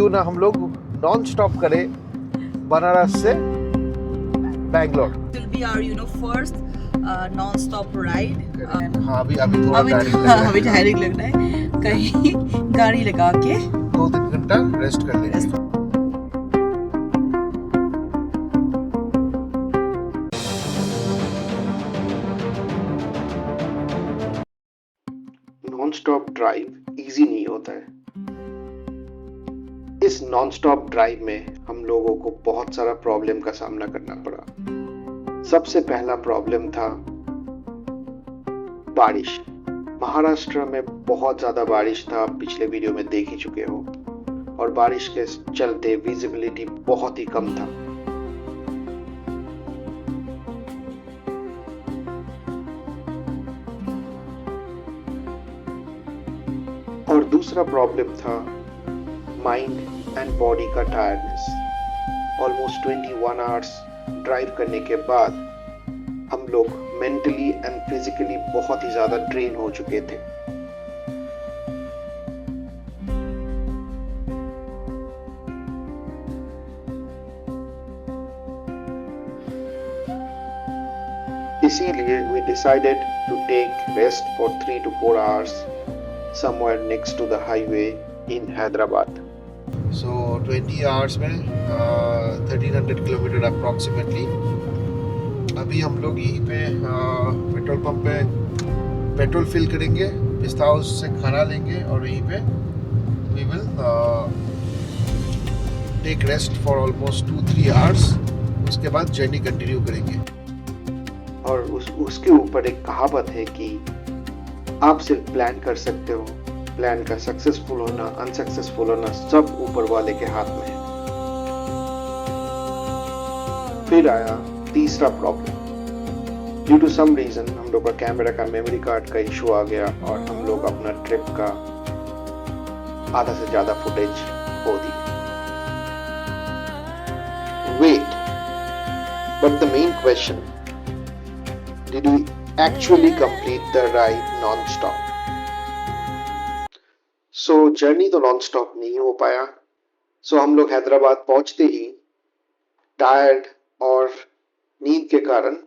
क्यों ना हम लोग नॉन स्टॉप करें बनारस से Bangalore. Will be our first non-stop ride. हाँ अभी थोड़ा टायरिंग लग रहा है। अभी टायरिंग लग रहा है, कहीं गाड़ी लगा के 2-3 घंटा रेस्ट कर लेंगे। नॉन स्टॉप ड्राइव इजी नहीं होता है। इस नॉन स्टॉप ड्राइव में हम लोगों को बहुत सारा प्रॉब्लम का सामना करना पड़ा। सबसे पहला प्रॉब्लम था बारिश। महाराष्ट्र में बहुत ज़्यादा बारिश था, आप पिछले वीडियो में देख ही चुके हो, और बारिश के चलते विजिबिलिटी बहुत ही कम था। और दूसरा प्रॉब्लम था माइंड एंड बॉडी का टायर्डनेस। ऑलमोस्ट 21 आवर्स ड्राइव करने के बाद हम लोग मेंटली एंड फिजिकली बहुत ही ज़्यादा ड्रेन हो चुके थे। इसीलिए we decided to take rest for 3 to 4 hours somewhere next to the highway in Hyderabad. So 20 hours में 1300 किलोमीटर approximately। अभी हम लोग यहीं पे पेट्रोल पंप पे पेट्रोल फिल करेंगे, पिस्ता हाउस से खाना लेंगे और यहीं पे we will take rest for almost 2-3 hours। उसके बाद जर्नी कंटिन्यू करेंगे। और उसके ऊपर एक कहावत है कि आप सिर्फ प्लान कर सकते हो, प्लान का सक्सेसफुल होना अनसक्सेसफुल होना सब ऊपर वाले के हाथ में है। फिर आया तीसरा problem. Due to some reason हम लोग का कैमरा का मेमोरी कार्ड का इशू आ गया और हम लोग अपना ट्रिप का आधा से ज्यादा फुटेज खो दी। Wait, but the main question, did we actually complete the ride non-stop? So journey तो नॉन स्टॉप नहीं हो पाया। सो हम लोग हैदराबाद पहुंचते ही टायर्ड और नींद के कारण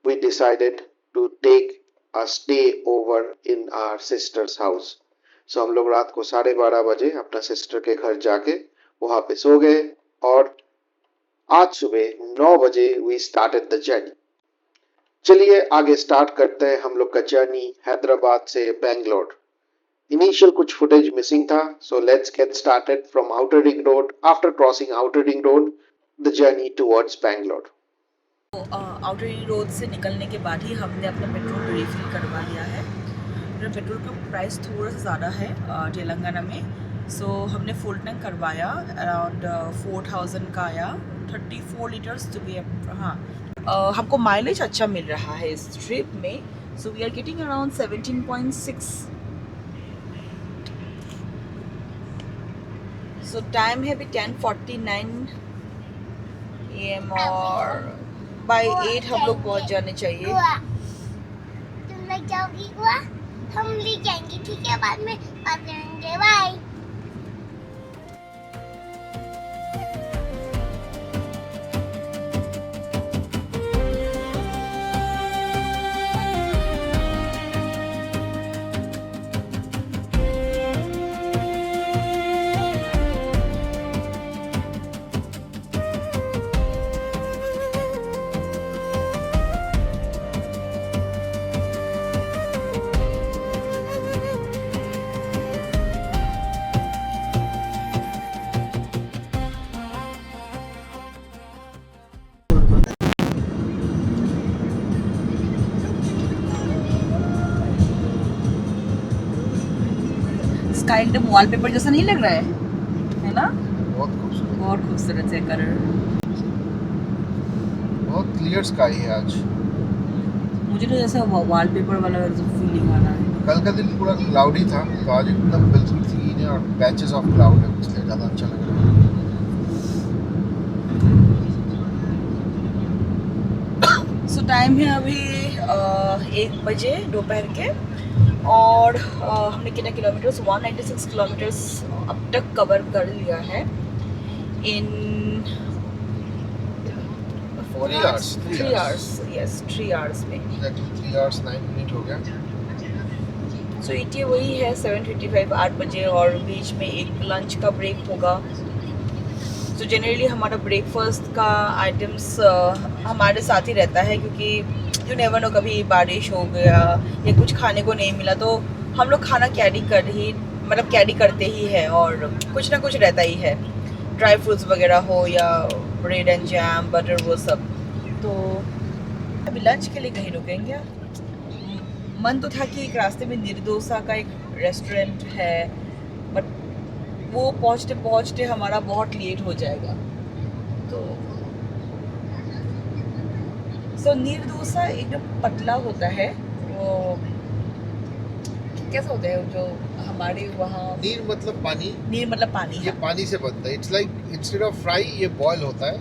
we decided to take a stay over in our sister's house. सो हम लोग रात को 12:30 बजे अपना सिस्टर के घर जाके वहां पे सो गए और आज सुबह 9 बजे we started the journey। चलिए आगे स्टार्ट करते हैं हम लोग का जर्नी हैदराबाद से बेंगलोर। इनिशियल कुछ फुटेज मिसिंग था, so let's get started from outer ring road. After crossing outer ring road the journey towards Bangalore. Outer ring road से निकलने के बाद ही हमने अपना पेट्रोल रिफिल करवा लिया है। पेट्रोल का प्राइस थोड़ा सा ज़्यादा है तेलंगाना में, सो हमने फुल टैंक करवाया, अराउंड 4000 का आया, 34 लीटर्स टू बी। हाँ, हमको माइलेज अच्छा मिल रहा है इस ट्रिप में, so we are getting around 17.6। So time है अभी 10:49 AM और बाय 8 हम लोग पहुंच जाने चाहिए। तुम लोग जाओगी गोवा, हम ले जाएंगे, ठीक है? बाद में बात करेंगे, बाय। स्काई एकदम वॉलपेपर जैसा नहीं लग रहा है ना? बहुत खूबसूरत है कलर। बहुत क्लियर स्काई है आज। मुझे तो जैसे वॉलपेपर वाला फीलिंग आ रहा है। कल का दिन पूरा क्लाउडी था, तो आज एकदम बिल्कुल क्लीन है और पैचेस ऑफ क्लाउड है, इसलिए ज़्यादा अच्छा लग रहा है। सो टाइम है अभी 1 बजे दोपहर के, और हमने कितना किलोमीटर्स 196 किलोमीटर्स अब तक कवर कर लिया है। in 4 3 hours, hours, 3 3 hours. hours, yes 3 hours में. Exactly 3 hours 9 minutes हो गया. सो ETA वही है 7:55 8 बजे और बीच में एक लंच का ब्रेक होगा. सो जनरली हमारा ब्रेकफास्ट का आइटम्स हमारे साथ ही रहता है क्योंकि यू नेवर नो कभी बारिश हो गया या कुछ खाने को नहीं मिला तो हम लोग खाना कैरी करते ही है और कुछ ना कुछ रहता ही है. ड्राई फ्रूट्स वगैरह हो या ब्रेड एंड जैम बटर वो सब. तो अभी लंच के लिए कहीं रुकेंगे. मन तो था कि एक रास्ते में निर्दोसा का एक रेस्टोरेंट है बट वो पहुंचते पहुंचते हमारा बहुत लेट हो जाएगा. तो सो निर्दोसा एकदम पतला होता है. वो कैसा होता है जो हमारे वहाँ नीर मतलब पानी. नीर मतलब पानी ये है. पानी से बनता है. It's like instead of fry ये बॉयल होता है.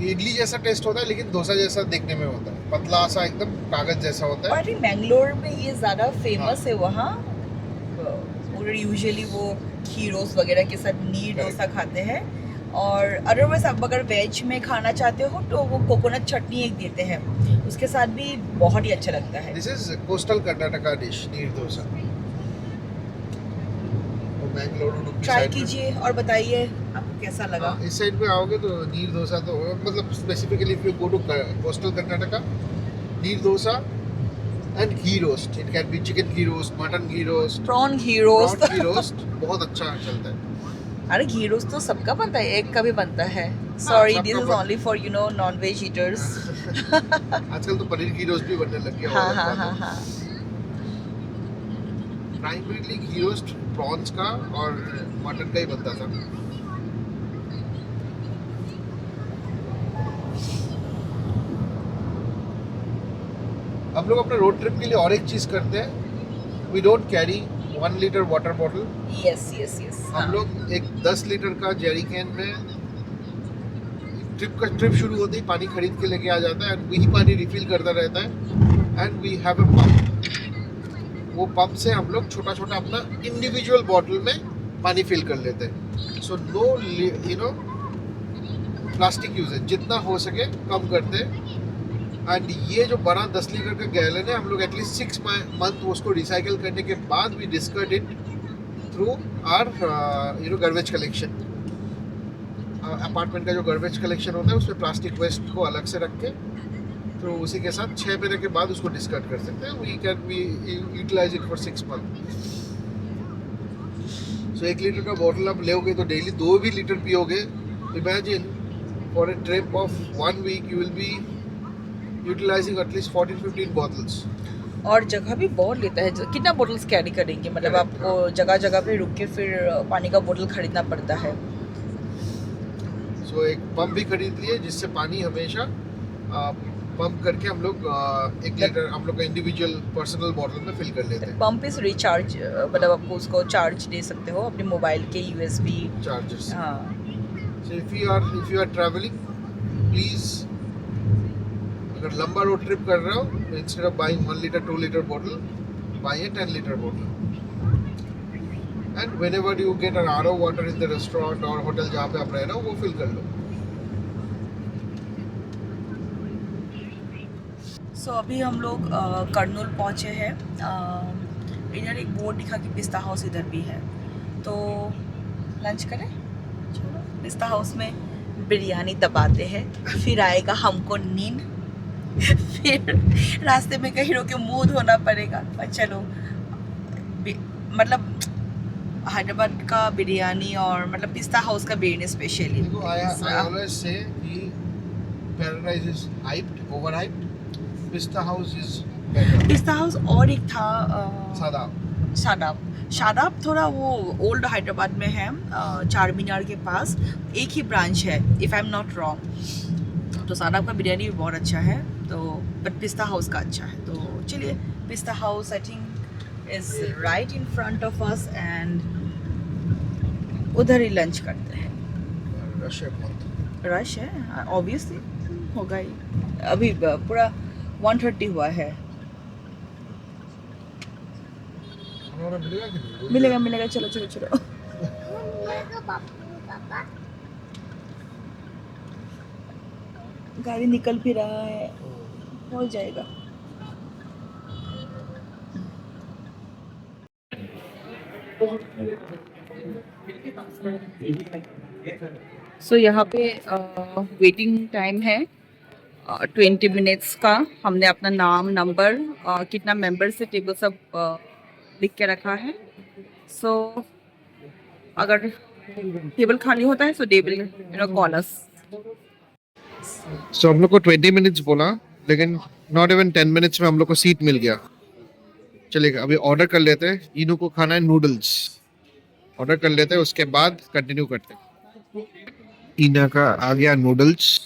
ये इडली जैसा टेस्ट होता है लेकिन डोसा जैसा देखने में होता है. पतला सा एकदम कागज जैसा होता और है. आई थिंक बैंगलोर में ये ज़्यादा फेमस हाँ. है वहाँ. यूजुअली वो खीरोस वगैरह के साथ नीर Correct. डोसा खाते हैं. और अदरवाइज आप अगर वेज में खाना चाहते हो तो वो कोकोनट चटनी एक देते हैं उसके साथ भी बहुत ही अच्छा लगता है. This is coastal Karnataka dish नीर डोसा. वो बैंगलोर उडुपी ट्राई साइड में. कीजिए और बताइए आपको कैसा लगा. हाँ, इस साइड पे आओगे तो नीर डोसा तो मतलब specifically if you go to coastal Karnataka neer dosa and ghee roast. It can be chicken ghee roast, mutton ghee roast, prawn ghee roast. Prawn ghee roast बहुत अच्छा चलता है. अरे घी रोस्ट तो सबका बनता है. एग का भी बनता है. सॉरी सबका this is bun- only for non veg eaters. आजकल तो पनीर घी रोस्ट भी बनने लग गया. हाँ हाँ हाँ हाँ. प्राइमरीली घी रोस्ट प्रॉन्स का और मटन का ही बनता था. हम लोग अपने रोड ट्रिप के लिए और एक चीज करते हैं. We don't carry 1 litre water bottle. Yes yes yes. हम लोग एक 10 लीटर का जेरी कैन में ट्रिप शुरू होते ही पानी खरीद के लेके आ जाता है एंड वही पानी रिफिल करता रहता है. And we have a pump. वो पंप से हम लोग छोटा छोटा अपना इंडिविजुअल बॉटल में पानी फिल कर लेते हैं. So no you know plastic uses जितना हो सके कम करते हैं. एंड ये जो बड़ा 10 लीटर का गैलन है हम लोग एटलीस्ट 6 मंथ उसको रिसाइकिल करने के बाद we discard it through our garbage collection. Apartment का जो गार्बेज कलेक्शन होता है उसमें प्लास्टिक वेस्ट को अलग से रख के तो उसी के साथ 6 महीने के बाद उसको डिस्कार्ड कर सकते हैं. We can we utilize it for 6 month. So 1 litre का बॉटल आप लोगे तो डेली 2 भी लीटर पियोगे. Imagine for a trip of 1 week you will be utilizing at least 14-15 bottles. और जगह भी बहुत लेता है. कितना बोतल्स कैरी करेंगे मतलब Correct, आपको जगह जगह पे रुक के फिर पानी का बोतल खरीदना पड़ता है. सो एक पंप भी खरीद लिए जिससे पानी हमेशा पंप करके हम लोग 1 लीटर हम लोग का इंडिविजुअल पर्सनल बॉटल में फिल कर लेते हैं. पंप इज रिचार्ज मतलब आपको उसको चार्ज दे सकते हो अपने मोबाइल के USB. चार्जेस. हाँ. So if you are travelling please अगर लंबा रोड ट्रिप कर रहे हो instead of buying 1 litre 2 litre bottle buy a 10 litre bottle. And whenever you get an RO water in the restaurant और hotel जहाँ पे आप रह रहे हो वो फिल कर लो. सो अभी हम लोग कर्नूल पहुँचे हैं. इधर एक बोर्ड दिखा कि पिस्ता हाउस इधर भी है तो लंच करें. चलो पिस्ता हाउस में बिरयानी दबाते हैं फिर आएगा हमको नींद. फिर रास्ते में कहीं रोके मुंह धोना पड़ेगा. पर चलो मतलब हैदराबाद का बिरयानी और मतलब पिस्ता हाउस का बिरयानी स्पेशली. देखो I always say कि paradise is hyped, overhyped. Pista house is better. पिस्ता हाउस और एक था सादा. शादाब थोड़ा वो ओल्ड हैदराबाद में है. चार मीनार के पास एक ही ब्रांच है if I am not wrong. तो शादाब का बिरयानी भी बहुत अच्छा है तो बट पिस्ता हाउस का अच्छा है. तो चलिए पिस्ता house I think is right in front of us and उधर ही लंच करते हैं. रश है बहुत. रश है ऑब्वियसली होगा ही. अभी पूरा 1:30 हुआ है. खाना मिलेगा कि नहीं? मिलेगा चलो चलो चलो. पापा गाड़ी निकल भी रहा है, हो जाएगा। सो यहाँ पे वेटिंग टाइम है 20 मिनट्स का। हमने अपना नाम, नंबर, कितना मेंबर से टेबल सब लिख के रखा है। सो अगर टेबल खाली होता है सो दे विल कॉल अस। सो हम लोग को 20 मिनट्स बोला, लेकिन नॉट इवन 10 मिनट्स में हम लोग को सीट मिल गया। चलेगा, अभी ऑर्डर कर लेते हैं। इनू को खाना है नूडल्स, ऑर्डर कर लेते हैं, उसके बाद कंटिन्यू करते हैं। ईना का आ गया noodles,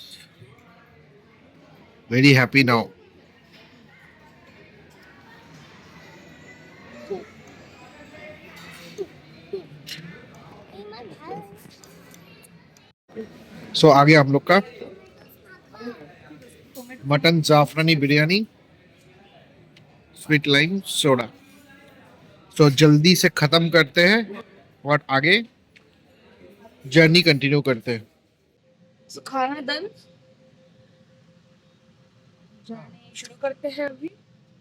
very happy now. So आ गया हम लोग का मटन जाफरानी biryani, sweet lime soda. So जल्दी से खत्म करते हैं और आगे जर्नी कंटिन्यू करते हैं। खाना डन, शुरू करते हैं अभी।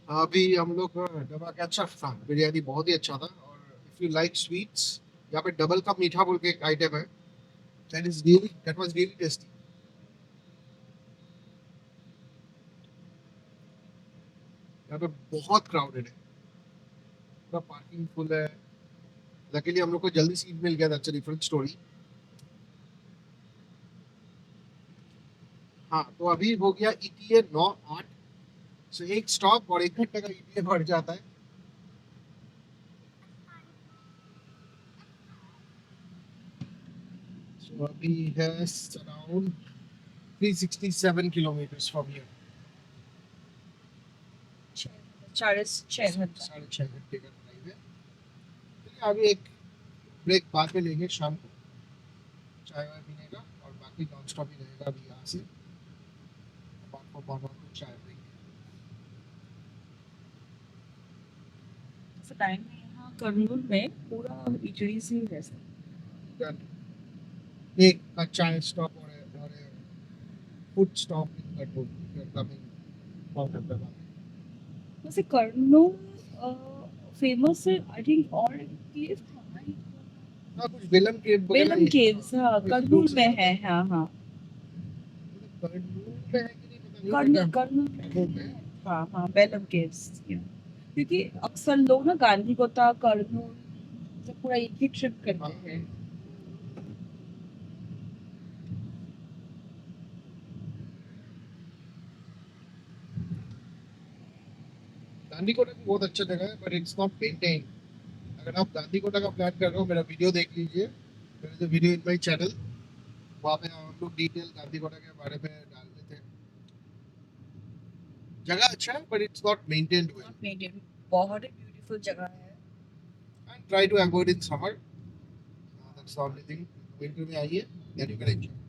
अभी हम लोग डबा का अच्छा था, बिरयानी बहुत ही अच्छा था। और इफ यू लाइक स्वीट्स, यहाँ पे डबल का मीठा बोल के एक आइटम है, that was really tasty। यहाँ पे बहुत क्राउडेड है, पूरा पार्किंग फुल है। लकीली हम लोग को जल्दी सीट मिल गया, दैट्स अ डिफरेंट स्टोरी। हाँ, तो अभी हो गया ETA 9-8, सो एक स्टॉप और 1 घंटे का ETA बढ़ जाता है। सो अभी है अराउंड 367 किलोमीटर्स फ्रॉम हियर। 6.5 घंटे। 6.5 घंटे का ड्राइव है। तो अभी एक ब्रेक बाद में लेंगे, शाम को चाय वाय पीने का, और बाकी नॉन स्टॉप ही रहेगा अभी यहाँ से। चाय टाइम में यहाँ कर्नूल में पूरा इटली से ही है। एक का चाय स्टॉप और food stop in Kurnool, coming from Ahmedabad. वैसे कर्नूल फेमस है आई थिंक, और केव हाँ, कुछ बेलम केव बेलम केव्स, हाँ कर्नूल में है। हाँ हाँ, कर्नूल में है कि नहीं पता नहीं। कर्नूल में, हाँ हाँ बेलम केव्स। क्योंकि अक्सर लोग ना गांधीगोता, कर्नूल से पूरा एक ही ट्रिप करते हैं। गांधीकोटा भी बहुत अच्छा जगह है, बट इट्स नॉट मेंटेन। अगर आप गांधीकोटा का प्लान कर रहे हो, मेरा वीडियो देख लीजिए, मेरे जो वीडियो इन माय चैनल, वहाँ पे हम लोग डिटेल गांधीकोटा के बारे में डालते थे। जगह अच्छा है, but it's not maintained well. बहुत ही ब्यूटीफुल जगह है। And try to avoid in summer, that's the only thing. Winter में आइए, then you can enjoy.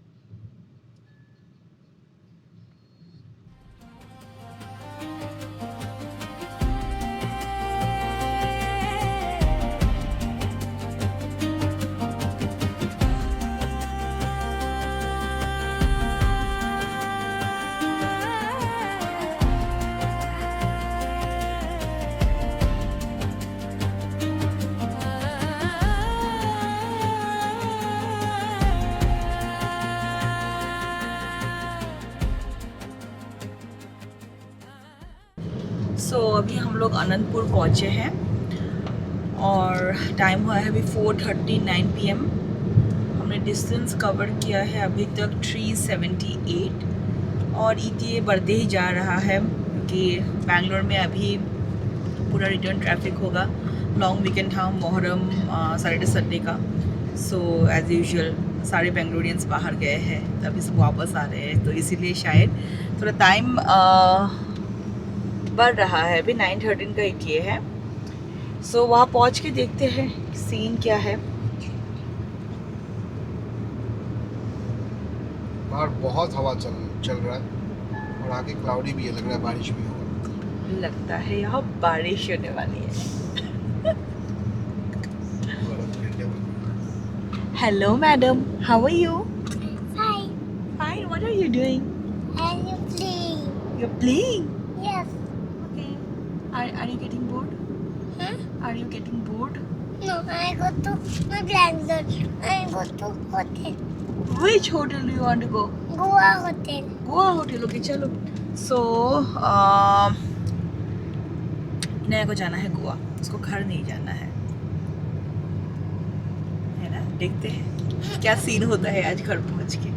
So अभी हम लोग अनंतपुर पहुँचे हैं और टाइम हुआ है अभी 4:39 PM। हमने डिस्टेंस कवर किया है अभी तक 378 और ETA बढ़ते ही जा रहा है, क्योंकि बैंगलोर में अभी पूरा रिटर्न ट्रैफिक होगा। लॉन्ग वीकेंड था, मोहर्रम, सैटरडे संडे का। सो एज़ यूजुअल सारे बेंगलोरियंस बाहर गए हैं, तभी सब वापस आ रहे हैं, तो इसीलिए शायद थोड़ा टाइम बढ़ रहा है। अभी 9:13 का ETA है। सो वहाँ पहुँच के देखते हैं सीन क्या है। बाहर बहुत हवा चल रहा है और आगे क्लाउडी भी है, लग रहा है बारिश भी होगा। लगता है यहाँ बारिश होने वाली है। Hello madam, how are you? Hi. Fine, what are you doing? And You're playing? Yes. Okay. Are you getting bored? Huh? Are you getting bored? No, I go to my Bangalore. I go to hotel. Which hotel do you want to go? Goa hotel. Goa hotel. Okay, चलो. So, Inaya को जाना है गोवा. उसको घर नहीं जाना है ना? देखते हैं क्या सीन होता है आज घर पहुंच के.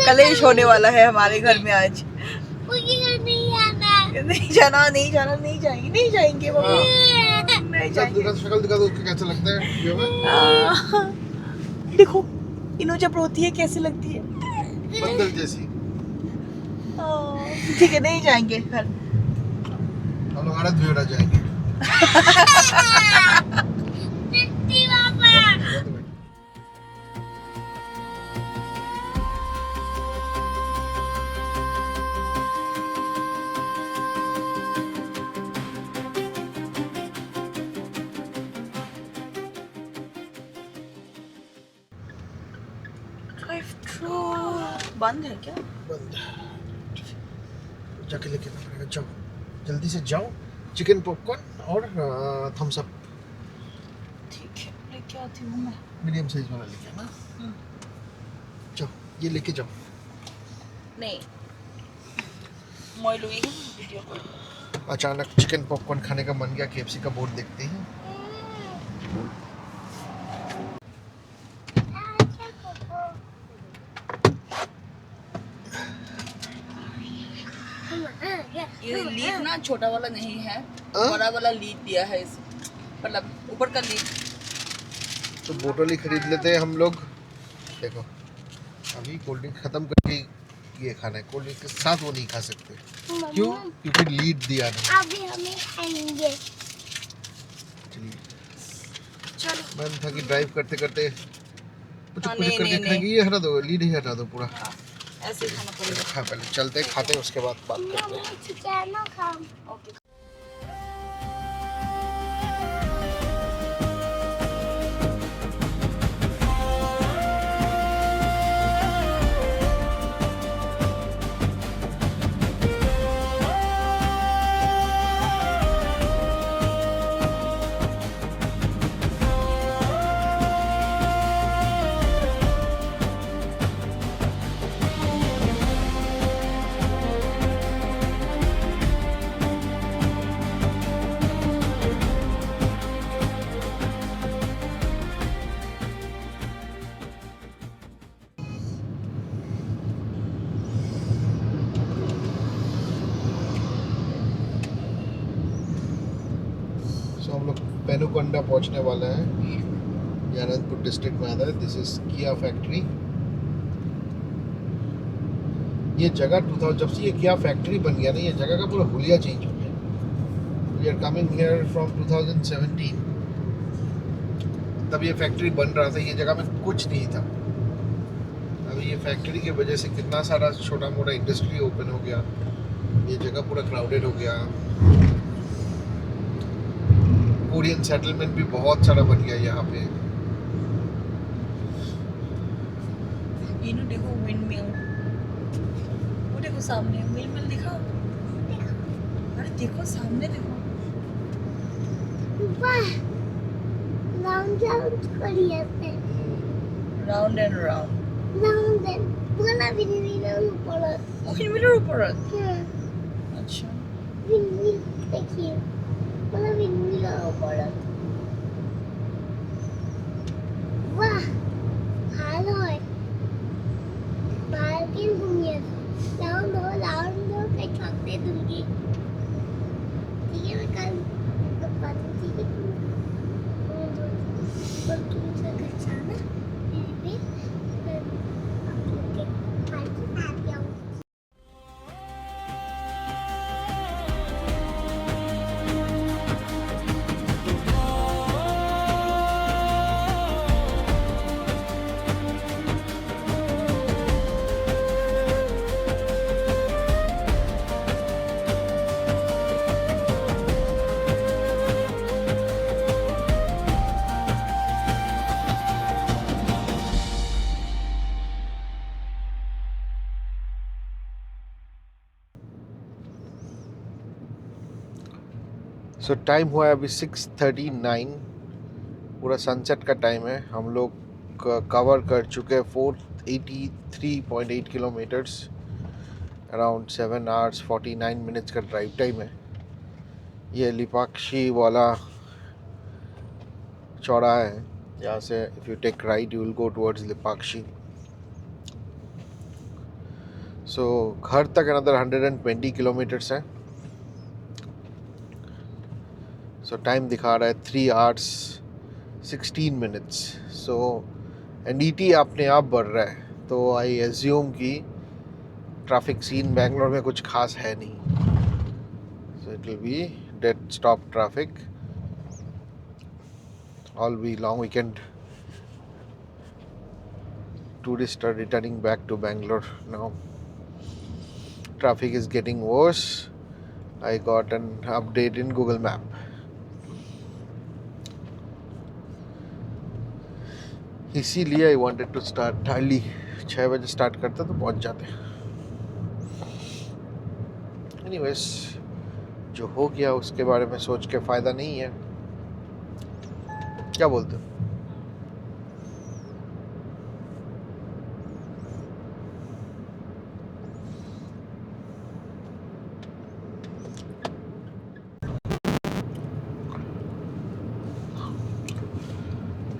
कलेश होने वाला है हमारे घर में आज. मुझे घर नहीं आना. नहीं जाना, नहीं जाना, नहीं जाएंगे, नहीं जाएंगे मम्मी. नहीं जाएंगे. शक्ल दिखा दो उसका कैसा लगता है वीडियो में. देखो इनो जब रोती है कैसी लगती है. बंदर जैसी. ठीक है, नहीं जाएंगे घर. हम लोग आनंद विहार जाएंगे. सच्ची पापा. बंद है क्या? बंद. जाके लेके आना पड़ेगा. जाओ जल्दी से जाओ. चिकन पॉपकॉर्न और थम्स अप ठीक है, लेके आती हूँ मैं. मीडियम साइज वाला लेके आना. जाओ ये लेके जाओ. नहीं मैं लुई वीडियो कॉल. अचानक चिकन पॉपकॉर्न खाने का मन गया. KFC का बोर्ड देखते हैं. ये लीड ना छोटा वाला नहीं है, बड़ा वाला लीड दिया है इस, मतलब ऊपर का लीड. तो बोतल ही खरीद लेते हैं हम लोग. देखो अभी कोल्ड ड्रिंक खत्म करके ये खाना है. कोल्ड ड्रिंक के साथ वो नहीं खा सकते. क्यों? क्योंकि लीड दिया ना. अभी हमें खाएंगे. चलिए. चलो. मैं था कि ड्राइव करते करते कुछ नहीं, करके नहीं, खाएंगे. ये हटा दो, लीड ही हटा दो पूरा. ऐसे ही खाना पड़ेगा. खा पहले चलते खाते उसके बाद बात करते हैं. चिकन खाओ. ओके. हम लोग पेनुकोंडा पहुंचने वाले हैं. ये अनंतपुर डिस्ट्रिक्ट में आता है. दिस इज किया फैक्ट्री. ये जगह 2000 जब से ये किया फैक्ट्री बन गया ना, ये जगह का पूरा हुलिया चेंज हो गया. We are coming here from 2017. तब ये फैक्ट्री बन रहा था. ये जगह में कुछ नहीं था. अभी ये फैक्ट्री की वजह से कितना सारा छोटा मोटा इंडस्ट्री ओपन हो गया. ये जगह पूरा क्राउडेड हो गया. कोरियन सेटलमेंट भी बहुत सारा बन गया यहाँ पे. इनो देखो विंड मिल. वो देखो सामने मिल मिल दिखाओ. अरे देखो सामने देखो. वाह. राउंड राउंड करिए पे. Round and round. Round and बोला विंडमिलर ऊपर. विंडमिलर ऊपर. हाँ. अच्छा. विंडमिल देखिए. बोला विंडमिलर ऊपर. वाह. ভালো হয়. पार्किंग घूमिए. राउंड हो कहीं ठोक दे दूंगी. ठीक है मैं कल बात ठीक है. और तुमसे कचाना फिर आप लोग के पार्किंग आ गया. सो टाइम हुआ है अभी 6:39, पूरा सनसेट का टाइम है। हम लोग कवर कर चुके हैं 483.8 किलोमीटर्स, अराउंड 7 आवर्स 49 मिनट्स का ड्राइव टाइम है। ये लिपाक्षी वाला चौराहा है, यहाँ से if you take right you will go towards Lepakshi. So घर तक अनदर 120 किलोमीटर्स है। सो टाइम दिखा रहा है 3 आवर्स 16 मिनट्स। सो एनडीटी अपने आप बढ़ रहा है, तो आई एज्यूम कि ट्रैफिक सीन बेंगलोर में कुछ खास है नहीं। So it will be dead stop traffic all we long weekend. Tourists are returning back to Bangalore now. Traffic is getting worse. I got an update in Google Map. इसीलिए I wanted to start early. 6 बजे start करते तो पहुंच जाते। Anyways, जो हो गया उसके बारे में सोच के फ़ायदा नहीं है। क्या बोलते हो?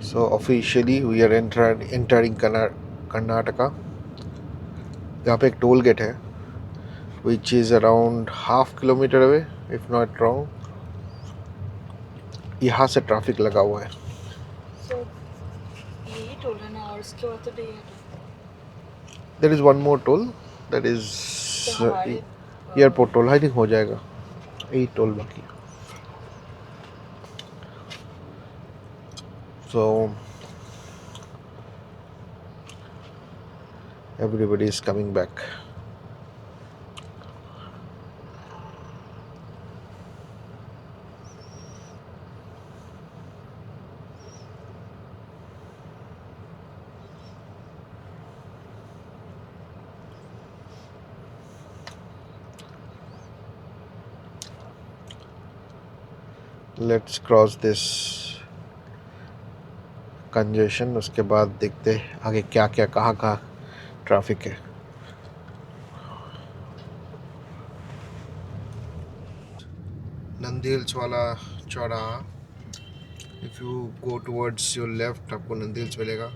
So officially we are entering Karnataka. यहाँ पे एक टोल गेट है which is around half kilometer away if not wrong। यहाँ से ट्रैफिक लगा हुआ है। So यही टोल है ना, और उसके बाद तो नहीं है। There is one more toll, that is airport toll. I think हो जाएगा, 8 टोल बाकी। So everybody is coming back। Let's cross this congestion, उसके बाद देखते हैं आगे क्या क्या कहाँ ट्रैफिक है। नंदी हिल्स वाला चौराहा, if you go towards your left आपको नंदी हिल्स मिलेगा,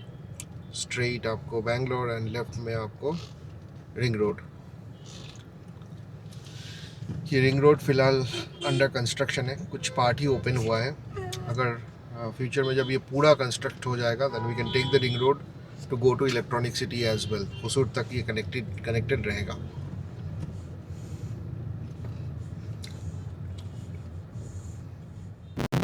स्ट्रेट आपको बैंगलोर, एंड लेफ्ट में आपको रिंग रोड। ये रिंग रोड फ़िलहाल अंडर कंस्ट्रक्शन है, कुछ पार्ट ही ओपन हुआ है। अगर फ्यूचर में जब ये पूरा कंस्ट्रक्ट हो जाएगा then we can take the ring road to go to Electronic City as well. Hosur तक ये कनेक्टेड रहेगा।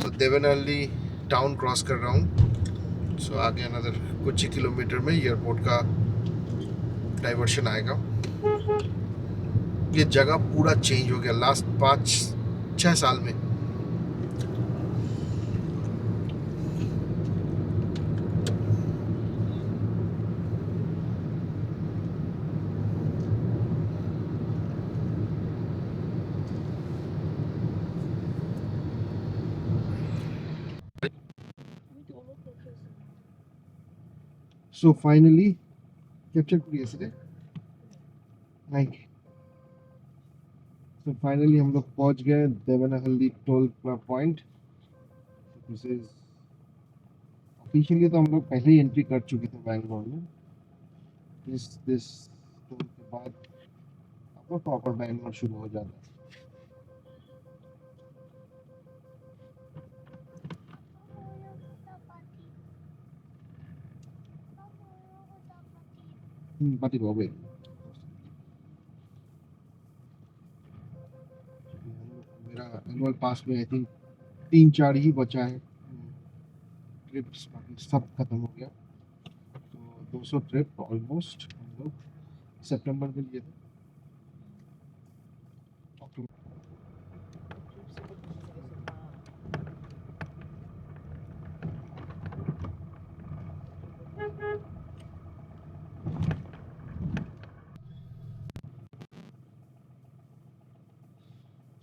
तो देवनहल्ली टाउन क्रॉस कर रहा हूँ। सो आगे अनदर कुछ ही किलोमीटर में एयरपोर्ट का डाइवर्शन आएगा। ये जगह पूरा चेंज हो गया लास्ट 5-6 साल में। So finally captured yesterday, like so finally हम लोग पहुंच गए Devanahalli toll point. This is officially तो हम लोग पहले ही एंट्री कर चुके थे बैंगलोर में। दिस टोल के बाद आपको प्रॉपर बैंगलोर शुरू हो जाता है। पार्टी हो गई। मेरा एनुअल पास में आई थिंक 3-4 ही बचा है ट्रिप्स, बाकी सब खत्म हो गया। तो 200 ट्रिप ऑलमोस्ट हम लोग सितंबर में लिए थे।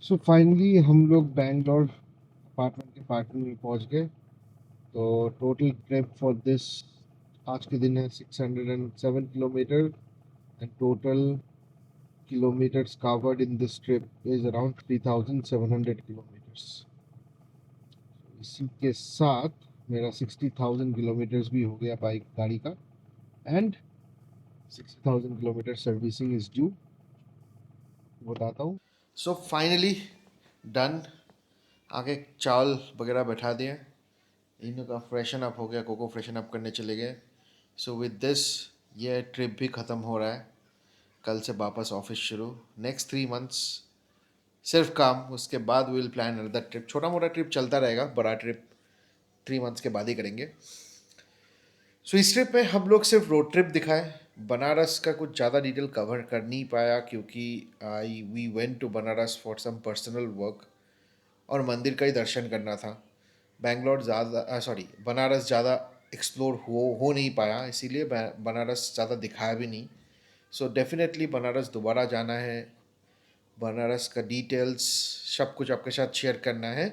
सो फाइनली हम लोग बैंगलोर अपार्टमेंट के पार्किंग में पहुंच गए। तो टोटल ट्रिप फॉर दिस आज के दिन है 607 kilometre and total kilometers covered in this trip is around 3,700 kilometers। इसी के साथ मेरा 60,000 किलोमीटर्स भी हो गया बाइक गाड़ी का and 60,000 kilometre servicing is due, बताता हूँ। सो फाइनली डन, आगे चावल वगैरह बैठा दिए, इनका फ्रेशन अप हो गया, कोको फ्रेशन अप करने चले गए। सो विद दिस ये ट्रिप भी ख़त्म हो रहा है, कल से वापस ऑफिस शुरू। नेक्स्ट 3 मंथ्स सिर्फ काम, उसके बाद विल प्लान अनदर ट्रिप। छोटा मोटा ट्रिप चलता रहेगा, बड़ा ट्रिप 3 मंथ्स के बाद ही करेंगे। सो इस ट्रिप में हम लोग सिर्फ रोड ट्रिप दिखाए, बनारस का कुछ ज़्यादा डिटेल कवर कर नहीं पाया क्योंकि we went to Banaras for some personal work और मंदिर का ही दर्शन करना था। बेंगलोर ज़्यादा बनारस ज़्यादा एक्सप्लोर हो नहीं पाया, इसीलिए बनारस ज़्यादा दिखाया भी नहीं। सो डेफिनेटली बनारस दोबारा जाना है, बनारस का डिटेल्स सब कुछ आपके साथ शेयर करना है।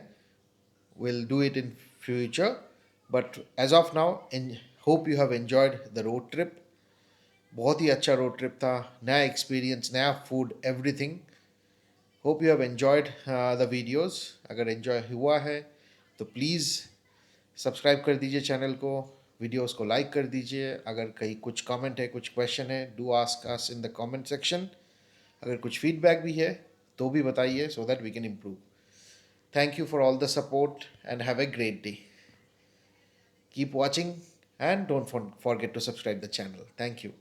Will do it in future, but as of now hope you have enjoyed the road trip. बहुत ही अच्छा रोड ट्रिप था, नया एक्सपीरियंस, नया food, everything. Hope you have enjoyed the videos. अगर एंजॉय हुआ है तो प्लीज़ सब्सक्राइब कर दीजिए चैनल को, वीडियोस को लाइक कर दीजिए। अगर कहीं कुछ कमेंट है, कुछ क्वेश्चन है, do ask us in the comment section. अगर कुछ फीडबैक भी है तो भी बताइए, so that we can improve. Thank you for all the support and have a great day. Keep watching and don't forget to subscribe the channel. Thank you.